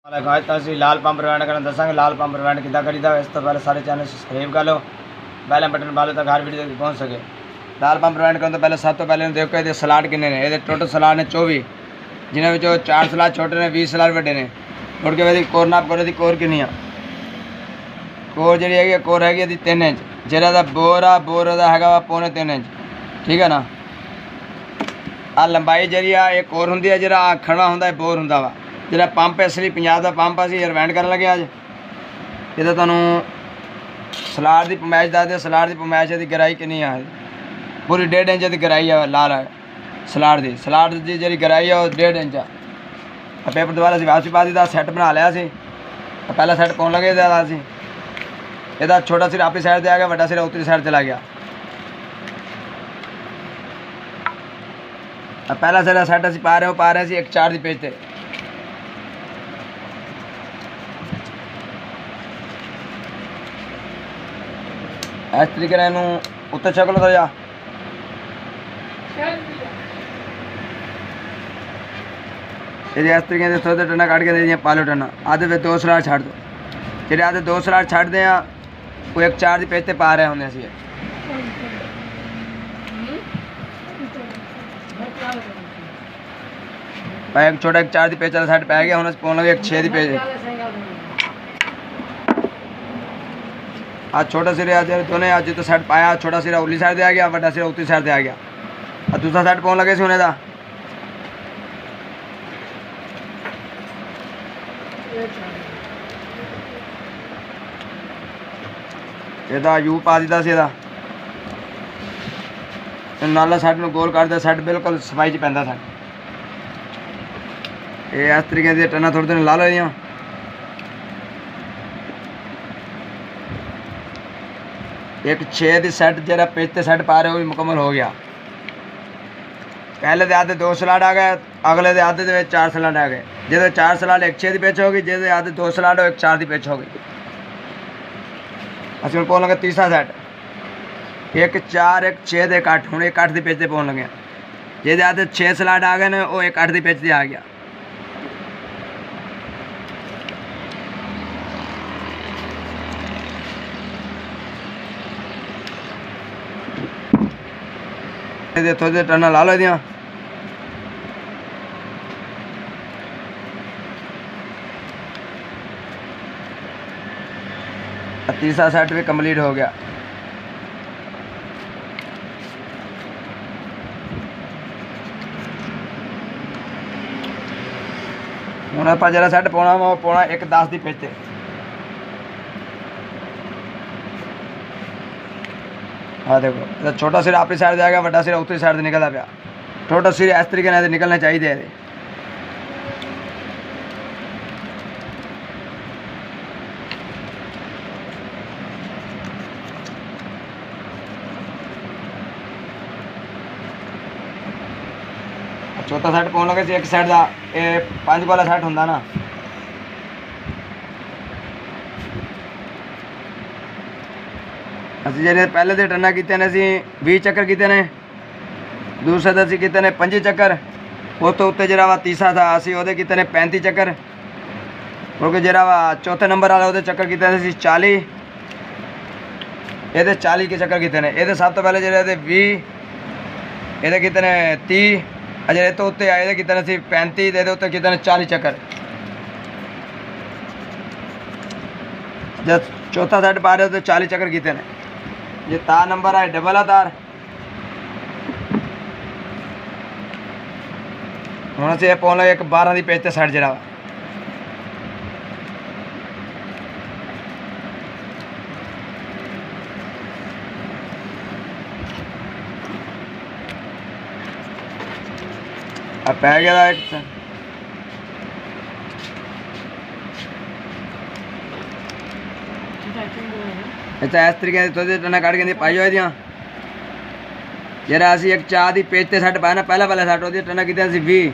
ਅਸੀਂ लाल pump prevent करना दसांगे। लाल pump prevent कितना करीदा। इस तो पहले सारे चैनल सब्सक्राइब कर लो, बेल बटन वाले तक हर वीडियो तक पहुँच सके। लाल पंप प्रवेंट करने तो पहले सब तो पहले देखो ये सलाड किन्ने ने। ये टोटल सलाड ने 24, जिन्हें 4 सलाद छोटे ने 20 सलाद बड़े ने। मुड़ के वे कोर नाप करो, कोर किन्नी आ। कोर जी है कोर है 3 इंच। जरा बोर आ बोर है 3.25 इंच, ठीक है ना। आ लंबाई जी एक कोर होंगी है, जरा खड़ा होंगे बोर होंगे वा। जरा पंप असली 50 का पंप असी रिवेंड कर लगे अज। ये तो सलाड की पमैश दस। सलाड की पमैश की गराई कितनी है? पूरी 1.5 इंच की गराई है लाल सलाड की। सलाड की जी गराई है 1.5 इंच आ। पेपर दोबारा अभी वापसी पा दी। सैट बना लिया सी। पहला सैट पाउन लगे असी। यदा छोटा सिर अपनी साइड से आ गया, बड़ा सिर उतरी साइड चला गया। पहला सिर सैट असी पा रहे एक 4 की पेज से। इस तरीके इनू उत्ते चक लो जा। इस तरीके से थोड़े टना कट के पा लो टना। आधे फिर 2 सलाड छड़ दो। जे आधे 2 सलाड छड़ते हैं वो एक 4 की पेज से पा रहे होंगे असी। एक छोटा एक 4 की पेज वाला सैट पै गया। हम पाउन लगे एक 6 की पेज। आज छोटा सिर आज दोनों आज तो सैट पाया। छोटा सिरा उली साइड से आ गया, बड़ा सिरा उतरी साइड से आ गया। और दूसरा सैट पाउन लगे सोने का। यदा यू पा दिता से नाला सैट में गोल कर दिया। सैट बिल्कुल सफाई च पैंदा सैट। ये इस तरीके से टना थोड़ी देर ला लो। एक 6 की सैट जरा पेज से सैट पा रहे हो भी मुकम्मल हो गया। पहले के आधे 2 सलाड आ गए, अगले के आधे 4 सलाड आ गए। जो 4 सलाड एक 6 की पेच होगी, जो आधे 2 सलाड हो एक 4 की पेच होगी। असं पाउन लगे तीसरा सैट। एक 4 एक 6 एक 8। हूँ एक 8 की पेज से पाउन लगे। जे आधे 6 सलाड आ गए ने वो एक 8 की पेज से आ गया। थोड़े टना ला लो। तीसरा सेट भी कंप्लीट हो गया। हूँ आप जरा सेट पाना वा पाना एक 10 की पेज से। हाँ देखो छोटा सिर अपनी साइड से आ गया, बड़ा सिर उतरी साइड से निकलता पाया। छोटा सिर इस तरीके से निकलना चाहिए। चौथा सैट पाउन लगे एक साइड का 5 वाला सैट होंगे ना। असी जे पहले तो टना किते ने 20 चक्कर किते ने। दूसरे तो असी किते ने 25 चक्कर। उस तो उत्ते जरा वा तीसरा था असी वो किते ने 35 चक्कर। क्योंकि जरा वा चौथे नंबर वाला वो चक्कर किते ने 40। ये 40 के चक्कर किते ने। ये सब तो पहले जरा 20, ये किते ने 30। अजय तो उत्ते आए किते ने 35, ये उत्ते किते ने 40 चक्कर। जब चौथा सैट पा रहे हो तो 40 चक्कर किते ने। ये तार नंबर है डबल आ तार। हूँ से पाउन लगे एक 12 की पेज से सैट जरा। अब पै गया एक अच्छा। इस तरीके से थोड़ी टना कट के पाई हुई जरा असी एक 4 की पेज से सैट पाया ना। पहला सैट वो टना कितने 20।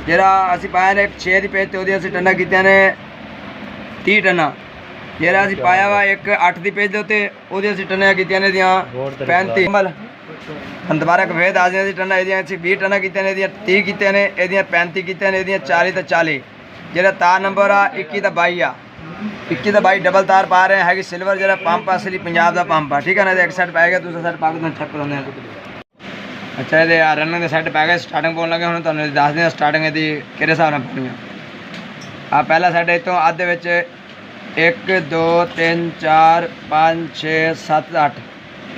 जरा असी पाया ने एक 6 की पेज से वो टना कितने ने 30 टना। जरा असी पाया वा एक 8 की पेज के उत्ते वो टना कितने ने 35। हम दोबारा एक वेद आज टना 20 टना कितने 30 कितने 35 कितने 40 तो 40। ਜਿਹੜਾ ਤਾਰ ਨੰਬਰ ਆ 21 ਦਾ 22 ਆ 21 ਦਾ 22 ਡਬਲ ਤਾਰ ਪਾ ਰਹੇ ਹੈਗੀ ਸਿਲਵਰ ਜਿਹੜਾ ਪੰਪ ਅਸਲੀ ਪੰਜਾਬ ਦਾ ਪੰਪ ਆ ਠੀਕ ਹੈ ਨਾ। ਇਹਦੇ ਇੱਕ ਸਾਈਡ ਪੈ ਗਿਆ ਦੂਸਰਾ ਸਾਈਡ ਪਾ ਕੇ ਤੁਹਾਨੂੰ ਚੈੱਕ ਕਰਾਉਂਦੇ ਆ। ਅੱਛਾ ਇਹਦੇ ਆ ਰਨਿੰਗ ਦੇ ਸੈੱਟ ਪੈ ਗਏ ਸਟਾਰਟਿੰਗ ਪਾਉਣ ਲੱਗੇ ਹੁਣ ਤੁਹਾਨੂੰ ਦੱਸਦੇ ਆ ਸਟਾਰਟਿੰਗ ਇਹਦੀ ਕਿਹੜੇ ਹਿਸਾਬ ਨਾਲ ਪਾਉਣੀ ਆ। ਪਹਿਲਾ ਸੈੱਟ ਇੱਥੋਂ ਅੱਧ ਦੇ ਵਿੱਚ 1 2 3 4 5 6 7 8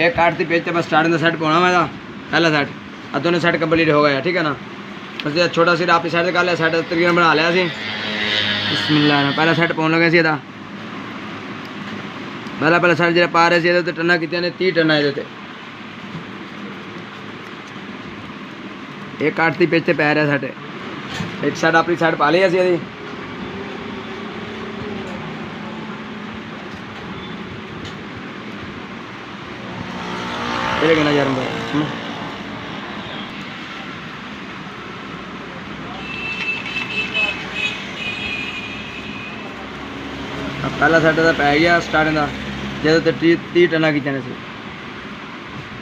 एक 8 ਦੀ ਪੇਜ ਤੇ ਬਸ ਸਟਾਰਟਿੰਗ ਦਾ ਸੈੱਟ ਪਾਉਣਾ ਮੈਂ ਇਹਦਾ ਪਹਿਲਾ ਸੈੱਟ ਆ ਦੋਨੇ ਸੈੱਟ ਕੰਪਲੀਟ ਹੋ ਗਏ ਠੀਕ ਹੈ ਨਾ। ਬਸ ਇਹ ਛੋਟਾ ਸਿਰਾ ਆਪਣੀ ਸਾਈਡ ਤੇ ਕਰ ਲਿਆ ਸੈੱਟ ਤਕਰੀਬਨ ਬਣਾ ਲਿਆ ਸੀ। ਬਿਸਮਿਲ੍ਲਾਹ ਨਾਲ ਪਹਿਲਾ ਸੈੱਟ ਪਾਉਣ ਲੱਗੇ ਸੀ ਇਹਦਾ ਪਹਿਲਾ ਸੈੱਟ ਜਿਹੜਾ ਪਾ ਰਹੇ ਸੀ ਇਹਦੇ ਤੇ ਟੰਨਾ ਕੀਤੀਆਂ ਨੇ 30 ਟੰਨਾ ਇਹਦੇ ਤੇ एक 8 ਦੀ ਪੇਜ ਤੇ ਪੈ ਰਿਹਾ ਸਾਡੇ ਇੱਕ ਸਾਈਡ ਆਪਣੀ ਸਾਈਡ ਪਾ ਲਈ ਅਸੀਂ ਇਹਦੀ ਇਹ ਕਿੰਨਾ ਯਾਰ पहला सैट का पै गया स्टार्टिंग का जो 30 टना की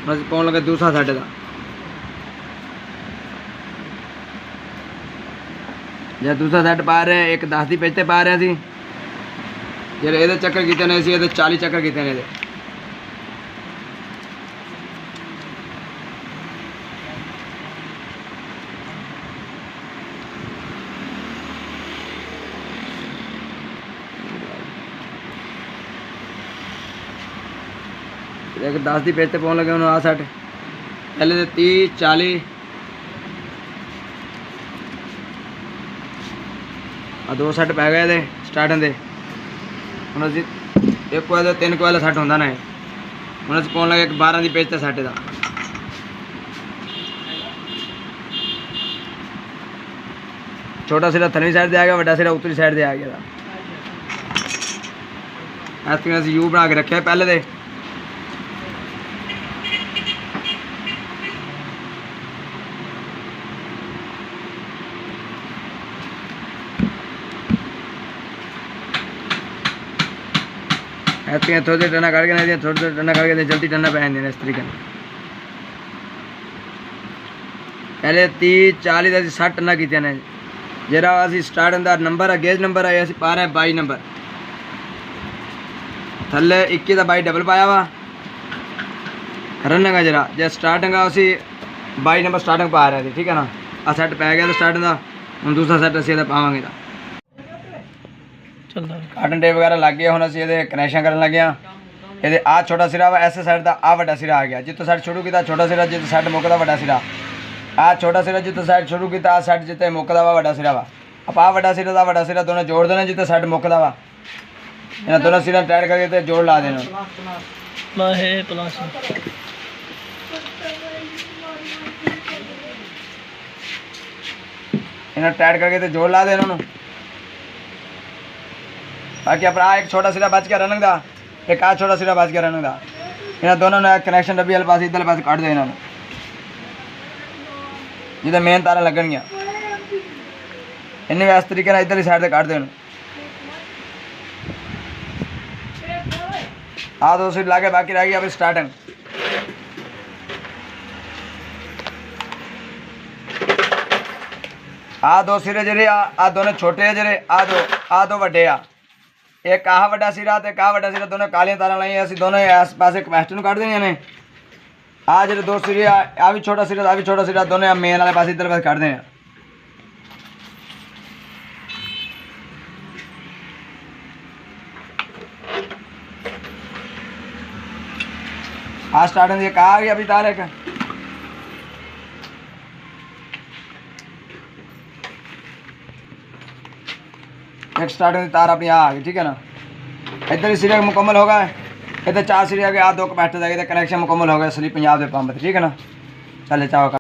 बस पाउन लगे दूसरा सैट का जो दूसरा सैट पा रहे एक 10 की पेज ते पा रहे जो ये चक्कर किए ने 40 चक्कर किए ने एक 10 की पेज ते पाउन लगे आ सैट पहले तो 30 40 दो सैट पै गए स्टार्टिंग के हम अभी एक कोयल 3 कोयल सैट होंगे ना हम अभी पाउन लगे एक 12 की पेज ते सैट का छोटा सिरा थली साइड से आ गया बड़ा सिरा उतली साइड से आ गया ऐसे अस यू बना के रखे पहले तो ऐसे थोड़ी देर टना करके नहीं थोड़ी देर टना करके जल्दी टना पहन देना इस तरीके पहले 30 40 का 60 टना किए ने जरा असी स्टार्टिंग का नंबर है गेज नंबर है असी पा रहे हैं 22 नंबर थले 21 का 22 डबल पाया वा रनिंग है जरा जो स्टार्टिंग का असी 22 नंबर स्टार्टिंग पा रहे थे ठीक है ना आ सैट पै गया स्टार्टिंग का हम दूसरा सैट असी पावे कार्टन टेप वगैरह लग गया हम असी कनैक्शन कर लगे ये आ छोटा सिरा वा इस साइड का आ वड्डा सिरा आ गया जितों साइड शुरू किया छोटा सिरा जितों साइड मुकदा वड्डा सिरा आ छोटा सिरा जितों साइड शुरू किया आ साइड जितने मुकदा वा वड्डा सिरा वा अब आ वड्डा सिरा दोनों जोड़ देना जितने साइड मुकदा वा इन्हें दोनों सिरा टाइट करके जोड़ ला देना इन्हें टाइट करके जोड़ ला देना बाकी अपना एक छोटा सिरा बच गया रनिंग का एक आ छोटा सिरा बच गया रनिंग का इन्हें दोनों ने कनैक्शन डब्बी वाले पास इधर पास कट दो इन्होंने जिधर मेन तारा लगनिया इन्हें इस तरीके इधर साइड से कट दो आ दो सीट लाके बाकी रह गई अभी स्टार्टिंग आ दो सिरे जरे आ दोनों छोटे जरे आ दो वड्डे आ एक आह वड्डा सिरा ते का वड्डा सिरा दोनों कालियां तारा लाई असीं दोनों इस पासे कैपेसिटर नूं कट देनियां ने आ जेह्ड़े दो सिरे आ भी छोटा सिरा आ भी छोटा सिरा दोनों मेन वाले पासे इधर पासे कट देने आ स्टार्टिंग एक आ गया अभी तार एक स्टार्टिंग की तार अपनी आ गई ठीक है ना इधर सिरे मुकम्मल हो गए इधर 4 सिरे आ गए आ 2 कैपेसिटर आ गए कनेक्शन मुकम्मल हो गया असली पंजाब के पंप ठीक है ना चले चाहो